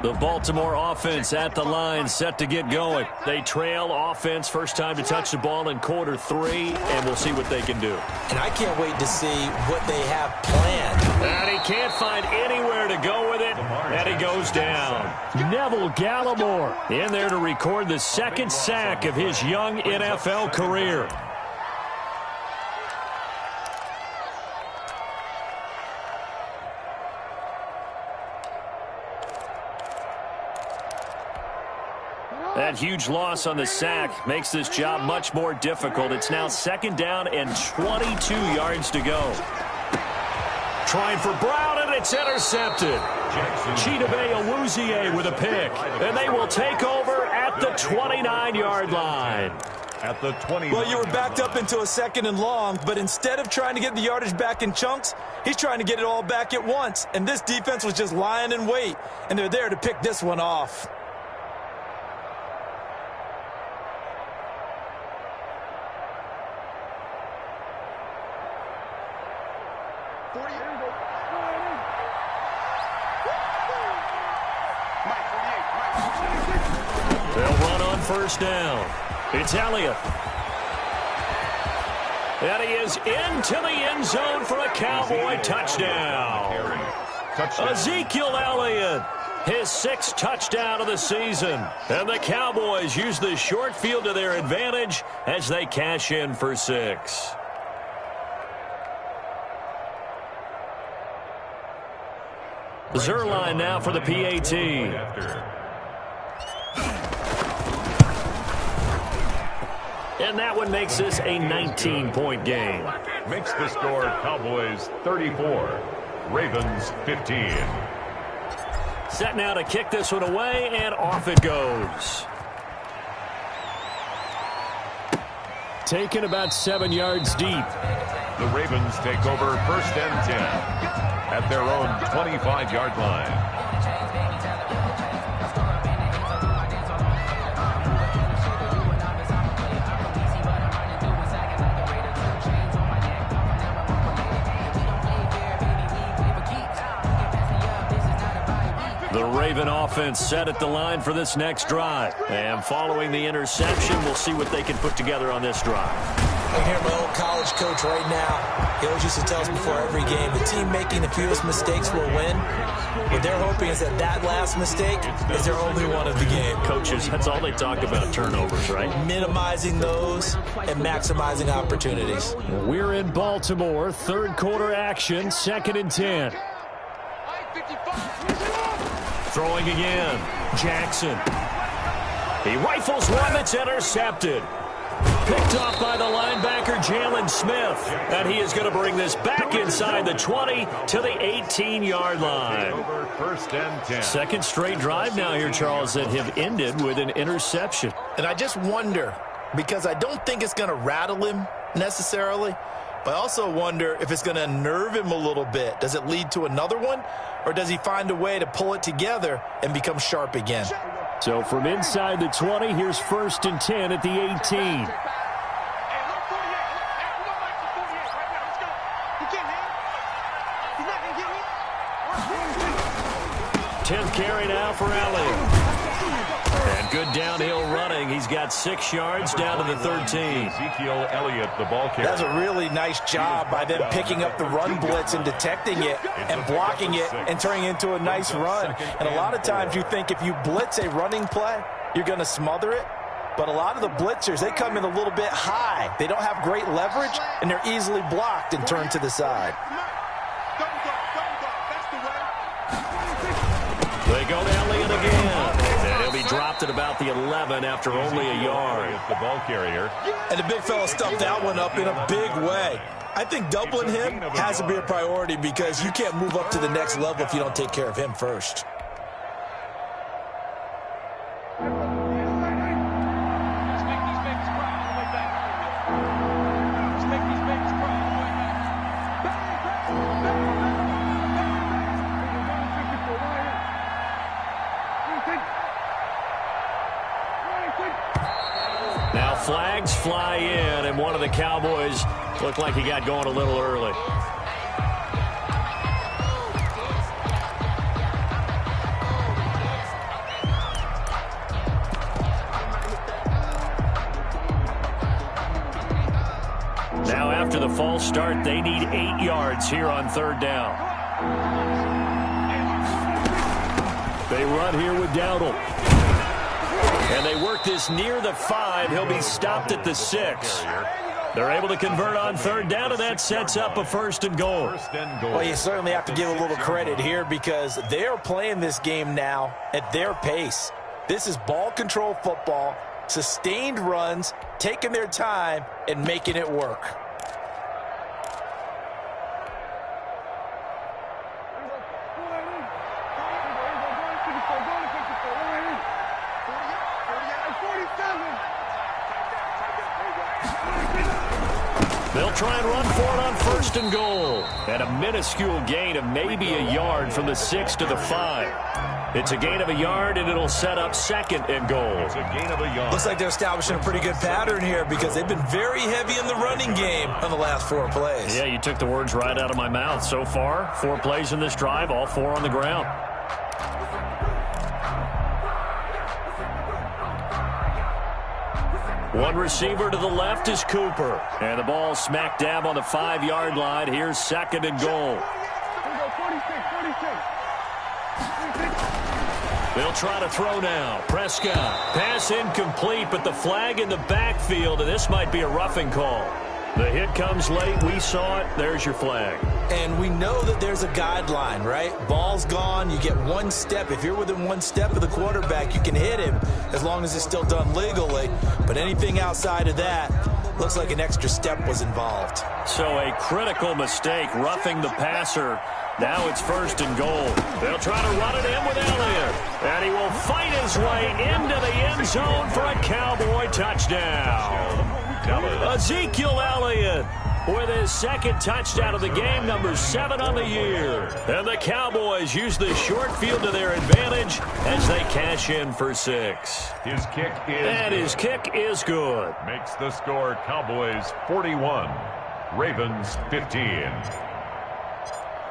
The Baltimore offense at the line, set to get going. They trail offense, first time to touch the ball in quarter 3, and we'll see what they can do. And I can't wait to see what they have planned. And he can't find anywhere to go with it, and he goes down. Neville Gallimore in there to record the 2nd sack of his young NFL career. That huge loss on the sack makes this job much more difficult. It's now 2nd down and 22 yards to go. Trying for Brown, and it's intercepted. Chidobe Awuzie with a pick. And they will take over at at the 29-yard line. At the 20. Well, you were backed up into a 2nd and long, but instead of trying to get the yardage back in chunks, he's trying to get it all back at once. And this defense was just lying in wait, and they're there to pick this one off. They'll run on first down. It's Elliott. And he is into the end zone for a Cowboy touchdown. Ezekiel Elliott, his 6th touchdown of the season. And the Cowboys use the short field to their advantage as they cash in for 6. Zerline now for the PAT. And that one makes this a 19-point game. Makes the score Cowboys 34, Ravens 15. Set now to kick this one away, and off it goes. Taken about 7 yards deep. The Ravens take over 1st and 10 at their own 25-yard line. The Raven offense set at the line for this next drive. And following the interception, we'll see what they can put together on this drive. I hear my old college coach right now. He always used to tell us before every game, the team making the fewest mistakes will win. What they're hoping is that last mistake is their only one of the game. Coaches, that's all they talk about, turnovers, right? Minimizing those and maximizing opportunities. We're in Baltimore, 3rd quarter action, 2nd and 10. Throwing again, Jackson. He rifles one that's intercepted. Picked off by the linebacker, Jalen Smith. And he is going to bring this back inside the 20 to the 18-yard line. 1st and 10. 2nd straight drive now here, Charles, that have ended with an interception. And I just wonder, because I don't think it's going to rattle him necessarily, but I also wonder if it's going to unnerve him a little bit. Does it lead to another one, or does he find a way to pull it together and become sharp again? So from inside the 20, here's 1st and 10 at the 18. 10th carry now for Elliott. And good downhill running. He's got 6 yards down to the 13. Ezekiel Elliott, the ball carrier. That's a really nice job by them picking up the run blitz and detecting it and blocking it and turning it into a nice run. And a lot of times you think if you blitz a running play, you're going to smother it. But a lot of the blitzers, they come in a little bit high. They don't have great leverage, and they're easily blocked and turned to the side. They go to Elliott again. And he'll be dropped at about the 11 after only a yard. The ball carrier. And the big fella stuffed that one up in a big way. I think doubling him has to be a priority because you can't move up to the next level if you don't take care of him first. Now flags fly in, and one of the Cowboys looked like he got going a little early. Now after the false start, they need 8 yards here on 3rd down. They run here with Dowdle. And they work this near the 5. He'll be stopped at the 6. They're able to convert on 3rd down, and that sets up a 1st and goal. Well, you certainly have to give a little credit here because they're playing this game now at their pace. This is ball control football, sustained runs, taking their time, and making it work. try and run for it on 1st and goal. And a minuscule gain of maybe a yard from the 6 to the 5. It's a gain of a yard, and it'll set up 2nd and goal. It's a gain of a yard. Looks like they're establishing a pretty good pattern here because they've been very heavy in the running game on the last 4 plays. Yeah, you took the words right out of my mouth. So far, 4 plays in this drive, all 4 on the ground. One receiver to the left is Cooper. And the ball smack dab on the 5-yard line. Here's 2nd and goal. They'll try to throw now. Prescott. Pass incomplete, but the flag in the backfield, and this might be a roughing call. The hit comes late. We saw it. There's your flag. And we know that there's a guideline, right? Ball's gone. You get 1 step. If you're within 1 step of the quarterback, you can hit him as long as it's still done legally. But anything outside of that, looks like an extra step was involved. So a critical mistake, roughing the passer. Now it's 1st and goal. They'll try to run it in with Elliott. And he will fight his way into the end zone for a Cowboy touchdown. Ezekiel Elliott with his 2nd touchdown of the game, number 7 on the year. And the Cowboys use the short field to their advantage as they cash in for 6. His kick is And good. his kick is good. Makes the score Cowboys 41, Ravens 15.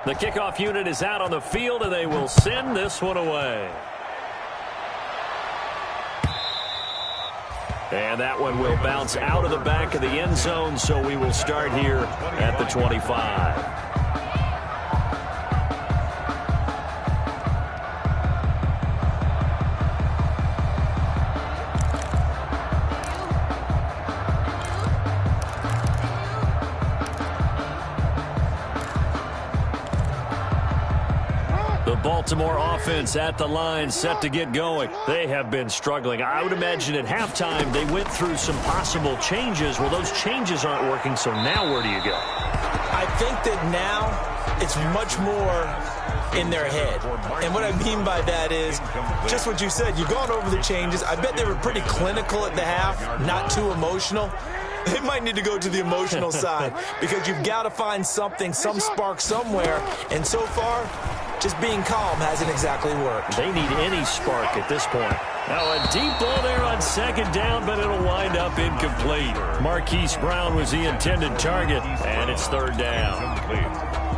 The kickoff unit is out on the field, and they will send this one away. And that one will bounce out of the back of the end zone, so we will start here at the 25. Baltimore offense at the line, set to get going. They have been struggling. I would imagine at halftime they went through some possible changes. Well, those changes aren't working, so now where do you go? I think that now it's much more in their head. And what I mean by that is just what you said. You've gone over the changes. I bet they were pretty clinical at the half, not too emotional. They might need to go to the emotional side because you've got to find something, some spark somewhere. And so far, just being calm hasn't exactly worked. They need any spark at this point. Now a deep ball there on 2nd down, but it'll wind up incomplete. Marquise Brown was the intended target, and it's 3rd down.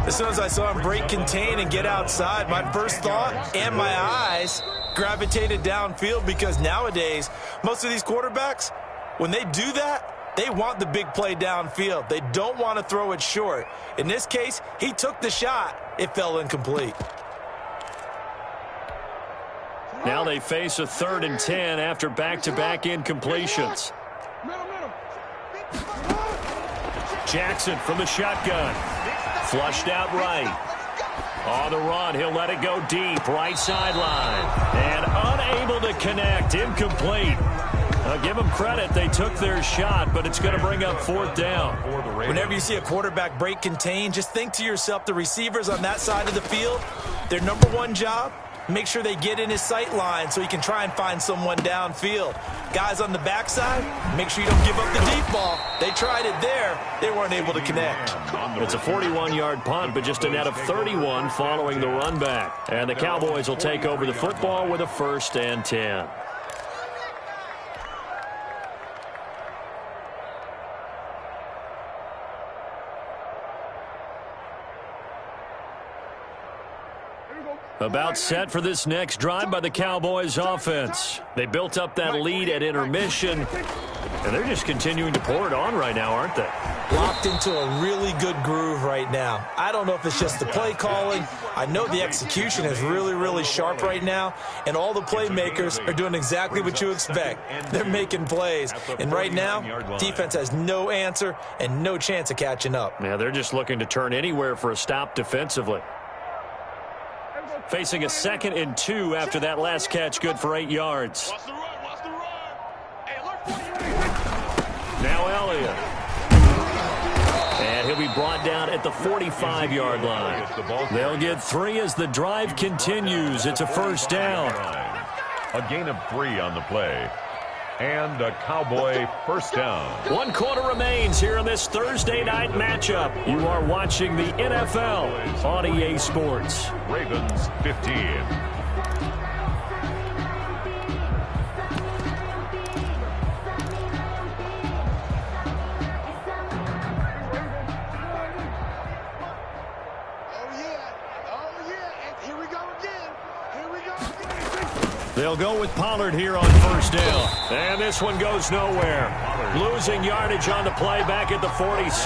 As soon as I saw him break contain and get outside, my first thought and my eyes gravitated downfield because nowadays, most of these quarterbacks, when they do that, they want the big play downfield. They don't want to throw it short. In this case, he took the shot. It fell incomplete. Now they face a 3rd and 10 after back-to-back incompletions. Jackson from the shotgun. Flushed out right. On the run, he'll let it go deep, right sideline. And unable to connect, incomplete. I'll give them credit. They took their shot, but it's going to bring up 4th down. Whenever you see a quarterback break contain, just think to yourself, the receivers on that side of the field, their number 1 job, make sure they get in his sight line so he can try and find someone downfield. Guys on the backside, make sure you don't give up the deep ball. They tried it there. They weren't able to connect. It's a 41-yard punt, but just a net of 31 following the run back. And the Cowboys will take over the football with a 1st and 10. About set for this next drive by the Cowboys offense. They built up that lead at intermission, and they're just continuing to pour it on right now, aren't they? Locked into a really good groove right now. I don't know if it's just the play calling. I know the execution is really, really sharp right now, and all the playmakers are doing exactly what you expect. They're making plays, and right now, defense has no answer and no chance of catching up. Yeah, they're just looking to turn anywhere for a stop defensively. Facing a 2nd and 2 after that last catch, good for 8 yards. Now Elliott. And he'll be brought down at the 45-yard line. They'll get 3 as the drive continues. It's a 1st down. A gain of 3 on the play. And a Cowboy first down. 1 quarter remains here in this Thursday night matchup. You are watching the NFL on EA Sports. Ravens 15. They'll go with Pollard here on first down. And this one goes nowhere. Losing yardage on the play back at the 46.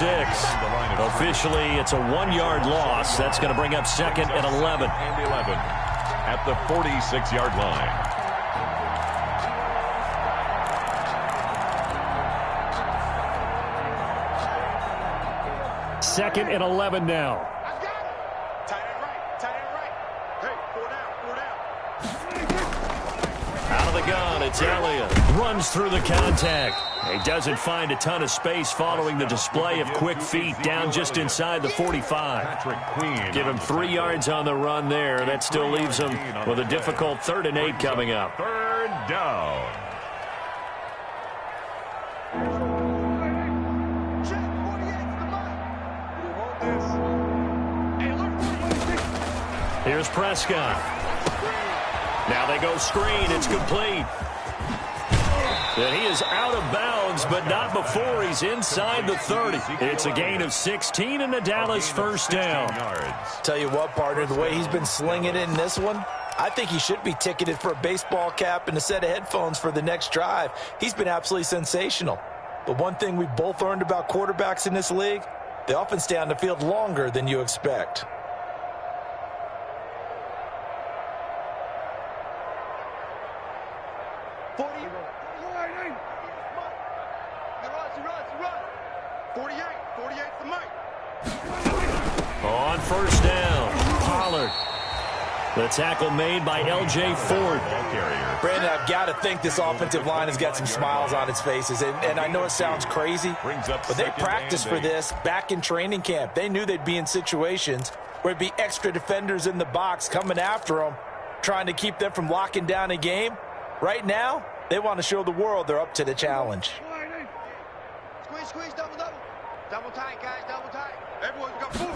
Officially, it's a 1-yard loss. That's going to bring up 2nd and 11. And 11 at the 46-yard line. Second and 11 now. Out of the gun, it's Elliott. Runs through the contact. He doesn't find a ton of space following the display of quick feet down just inside the 45. Give him 3 yards on the run there. That still leaves him with a difficult 3rd and 8 coming up. 3rd down. Here's Prescott. Now they go screen. It's complete. And he is out of bounds, but not before he's inside the 30. It's a gain of 16 and a Dallas first down. Tell you what, partner, the way he's been slinging it in this one, I think he should be ticketed for a baseball cap and a set of headphones for the next drive. He's been absolutely sensational. But one thing we've both learned about quarterbacks in this league, they often stay on the field longer than you expect. On first down, Pollard. The tackle made by L.J. Ford. Brandon, I've got to think this offensive line has got some smiles on its faces. And I know it sounds crazy, but they practiced for this back in training camp. They knew they'd be in situations where it'd be extra defenders in the box coming after them, trying to keep them from locking down a game. Right now, they want to show the world they're up to the challenge. Squeeze, double. Double tight, guys, double tight. Everyone's got full.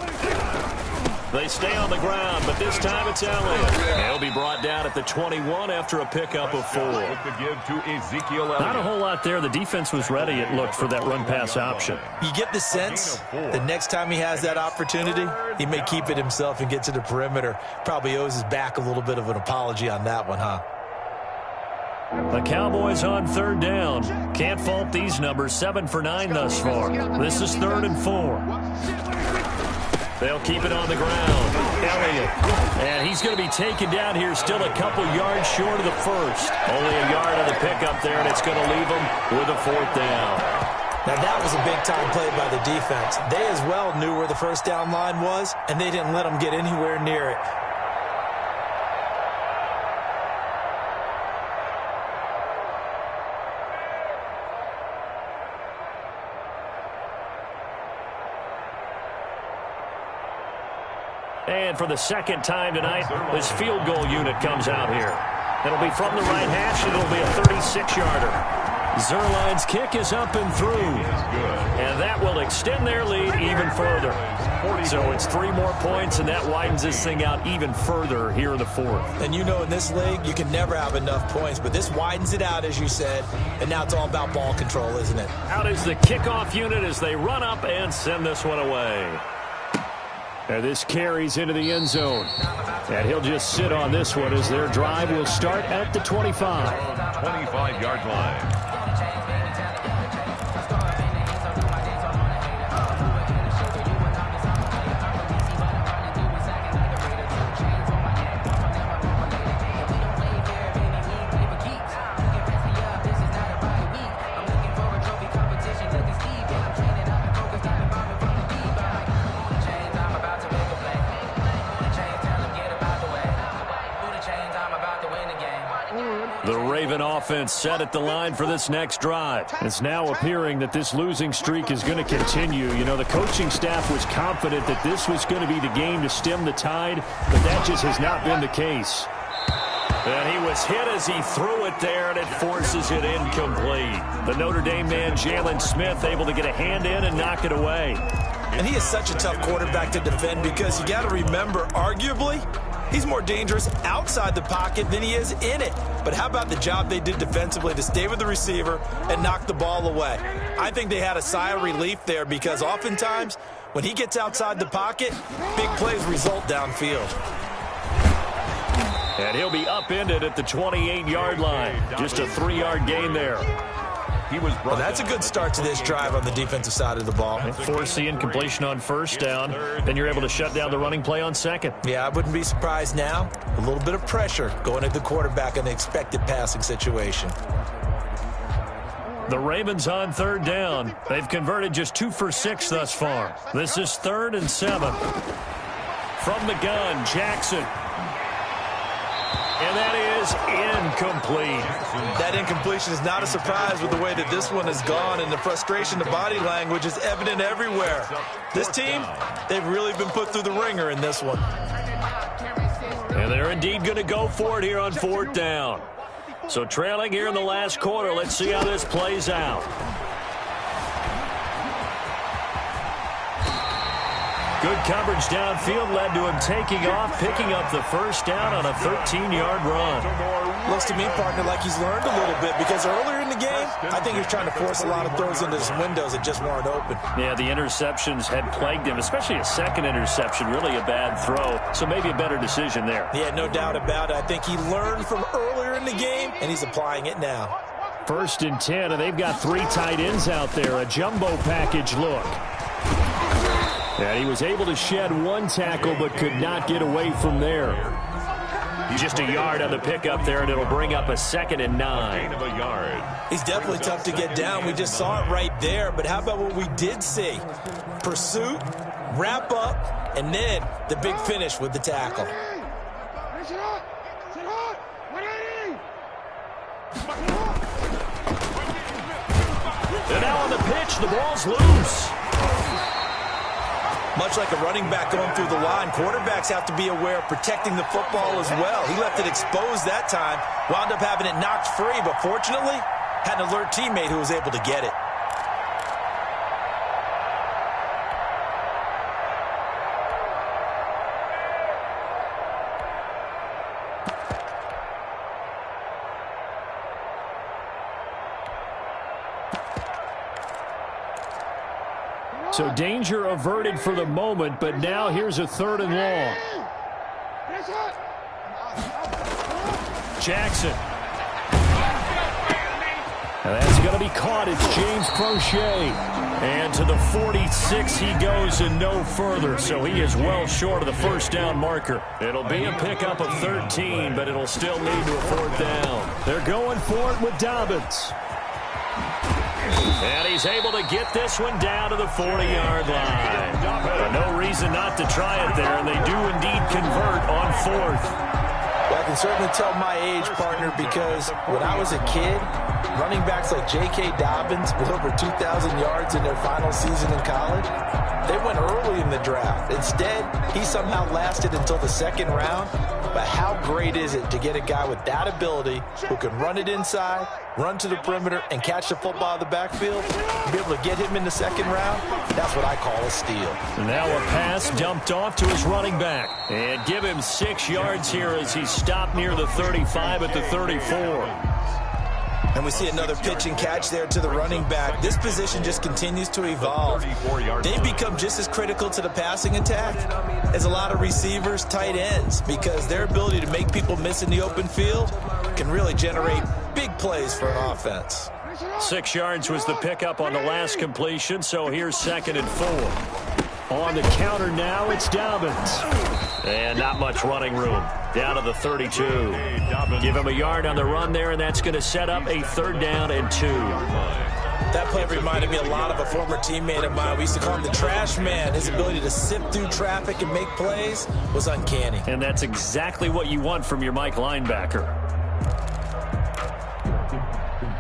They stay on the ground, but this time it's Elliott. He'll be brought down at the 21 after a pickup of 4. Not a whole lot there. The defense was ready, it looked, for that run-pass option. You get the sense the next time he has that opportunity, he may keep it himself and get to the perimeter. Probably owes his back a little bit of an apology on that one, huh? The Cowboys on 3rd down. Can't fault these numbers. 7 for 9 thus far. This is 3rd and 4. They'll keep it on the ground. Elliott. And he's going to be taken down here still a couple yards short of the first. Only a yard on the pickup there, and it's going to leave him with a 4th down. Now, that was a big-time play by the defense. They as well knew where the first down line was, and they didn't let them get anywhere near it. And for the 2nd time tonight, this field goal unit comes out here. It'll be from the right hash, and it'll be a 36-yarder. Zerline's kick is up and through. And that will extend their lead even further. So it's 3 more points, and that widens this thing out even further here in the 4th. And you know, in this league, you can never have enough points, but this widens it out, as you said, and now it's all about ball control, isn't it? Out is the kickoff unit as they run up and send this one away. And this carries into the end zone. And he'll just sit on this one as their drive will start at the 25. 25-yard line. The Raven offense set at the line for this next drive. It's now appearing that this losing streak is going to continue. You know, the coaching staff was confident that this was going to be the game to stem the tide, but that just has not been the case. And he was hit as he threw it there, and it forces it incomplete. The Notre Dame man, Jalen Smith, able to get a hand in and knock it away. And he is such a tough quarterback to defend because you got to remember, arguably, he's more dangerous outside the pocket than he is in it. But how about the job they did defensively to stay with the receiver and knock the ball away? I think they had a sigh of relief there because oftentimes when he gets outside the pocket, big plays result downfield. And he'll be upended at the 28-yard line. Just a 3-yard gain there. Well, that's a good start to this drive on the defensive side of the ball. Force the incompletion on first down. Then you're able to shut down the running play on second. Yeah, I wouldn't be surprised now. A little bit of pressure going at the quarterback in the expected passing situation. The Ravens on third down. They've converted just 2 for 6 thus far. This is 3rd and 7. From the gun, Jackson. And that is incomplete. That incompletion is not a surprise with the way that this one has gone, and the frustration, the body language is evident everywhere. This team, they've really been put through the ringer in this one. And they're indeed going to go for it here on 4th down. So trailing here in the last quarter, let's see how this plays out. Good coverage downfield led to him taking off, picking up the first down on a 13-yard run. Looks to me, partner, like he's learned a little bit because earlier in the game, I think he was trying to force a lot of throws into some windows that just weren't open. Yeah, the interceptions had plagued him, especially a second interception, really a bad throw. So maybe a better decision there. Yeah, no doubt about it. I think he learned from earlier in the game, and he's applying it now. 1st and 10, and they've got 3 tight ends out there. A jumbo package look. And he was able to shed 1 tackle, but could not get away from there. Just a yard on the pickup there, and it'll bring up a 2nd and 9. He's definitely tough to get down. We just saw it right there. But how about what we did see? Pursuit, wrap up, and then the big finish with the tackle. And now on the pitch, the ball's loose. Much like a running back going through the line, quarterbacks have to be aware of protecting the football as well. He left it exposed that time, wound up having it knocked free, but fortunately, had an alert teammate who was able to get it. So danger averted for the moment, but now here's a 3rd and long. Jackson. Now that's going to be caught. It's James Prochet. And to the 46 he goes and no further. So he is well short of the first down marker. It'll be a pickup of 13, but it'll still lead to a 4th down. They're going for it with Dobbins. And he's able to get this one down to the 40-yard line. No reason not to try it there, and they do indeed convert on 4th. Well, I can certainly tell my age, partner, because when I was a kid, running backs like J.K. Dobbins with over 2,000 yards in their final season in college, they went early in the draft. Instead, he somehow lasted until the 2nd round. But how great is it to get a guy with that ability who can run it inside, run to the perimeter, and catch the football out of the backfield? Be able to get him in the 2nd round? That's what I call a steal. Now a pass dumped off to his running back. And give him 6 yards here as he stopped near the 35 at the 34. And we see another pitch and catch there to the running back. This position just continues to evolve. They become just as critical to the passing attack as a lot of receivers, tight ends, because their ability to make people miss in the open field can really generate big plays for an offense. 6 yards was the pickup on the last completion, so here's 2nd and 4. On the counter now, it's Dobbins. And not much running room. Down to the 32. Give him a yard on the run there, and that's going to set up a 3rd down and 2. That play reminded me a lot of a former teammate of mine. We used to call him the trash man. His ability to sift through traffic and make plays was uncanny. And that's exactly what you want from your Mike linebacker.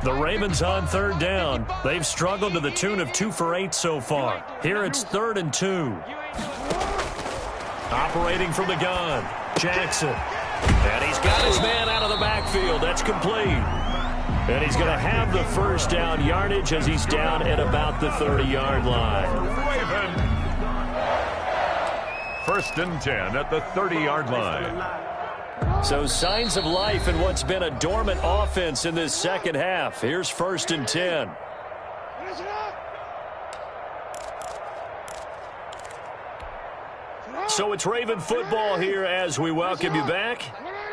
The Ravens on 3rd down. They've struggled to the tune of 2 for 8 so far. Here it's 3rd and 2. Operating from the gun, Jackson. And he's got his man out of the backfield. That's complete. And he's going to have the first down yardage as he's down at about the 30-yard line. Raven. 1st and 10 at the 30-yard line. So signs of life in what's been a dormant offense in this second half. Here's 1st and 10. So it's Raven football here as we welcome you back.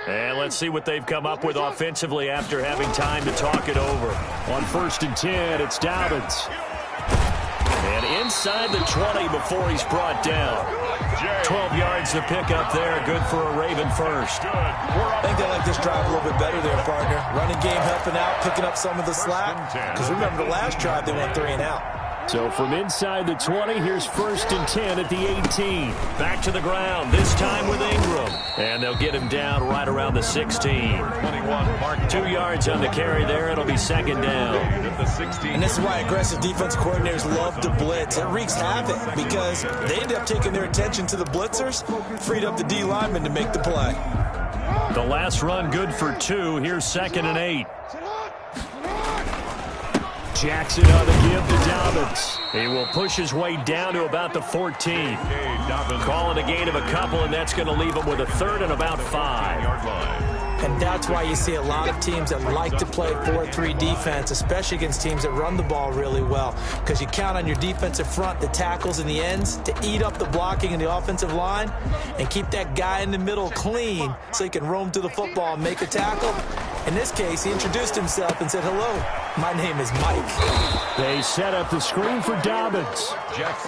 And let's see what they've come up with offensively after having time to talk it over. On 1st and 10, it's Dobbins. And inside the 20 before he's brought down. 12 yards to pick up there. Good for a Raven first. I think they like this drive a little bit better there, partner. Running game helping out, picking up some of the slack. Because remember, the last drive they went 3 and out. So from inside the 20, here's 1st and 10 at the 18. Back to the ground, this time with Ingram. And they'll get him down right around the 16. 21, Mark. 2 yards on the carry there. It'll be 2nd down. And this is why aggressive defense coordinators love to blitz. It wreaks havoc because they end up taking their attention to the blitzers, freed up the D lineman to make the play. The last run good for 2. Here's 2nd and 8. Jackson on the give to Dobbins. He will push his way down to about the 14. Calling a gain of a couple, and that's going to leave him with a 3rd and about 5. And that's why you see a lot of teams that like to play 4-3 defense, especially against teams that run the ball really well. Because you count on your defensive front, the tackles and the ends, to eat up the blocking in the offensive line and keep that guy in the middle clean so he can roam to the football and make a tackle. In this case, he introduced himself and said, "Hello, my name is Mike." They set up the screen for Dobbins.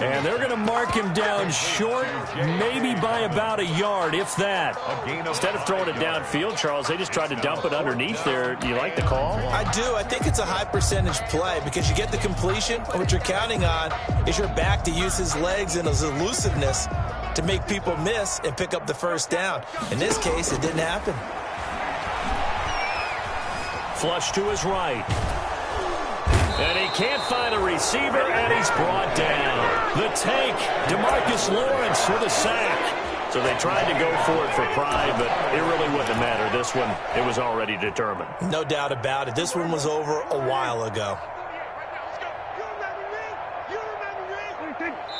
And they're going to mark him down short, maybe by about a yard, if that. Instead of throwing it downfield, Charles, they just tried to dump it underneath there. Do you like the call? I do. I think it's a high percentage play because you get the completion, and what you're counting on is your back to use his legs and his elusiveness to make people miss and pick up the first down. In this case, it didn't happen. Flush to his right. And he can't find a receiver, and he's brought down. The tank, DeMarcus Lawrence with a sack. So they tried to go for it for pride, but it really wouldn't have mattered. This one, it was already determined. No doubt about it. This one was over a while ago.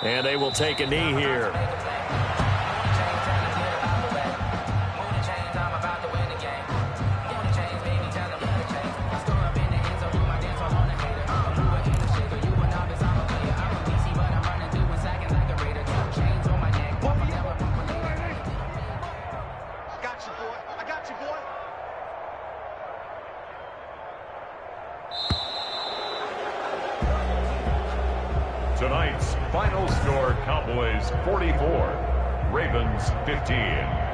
And they will take a knee here. Tonight's final score, Cowboys 44, Ravens 15.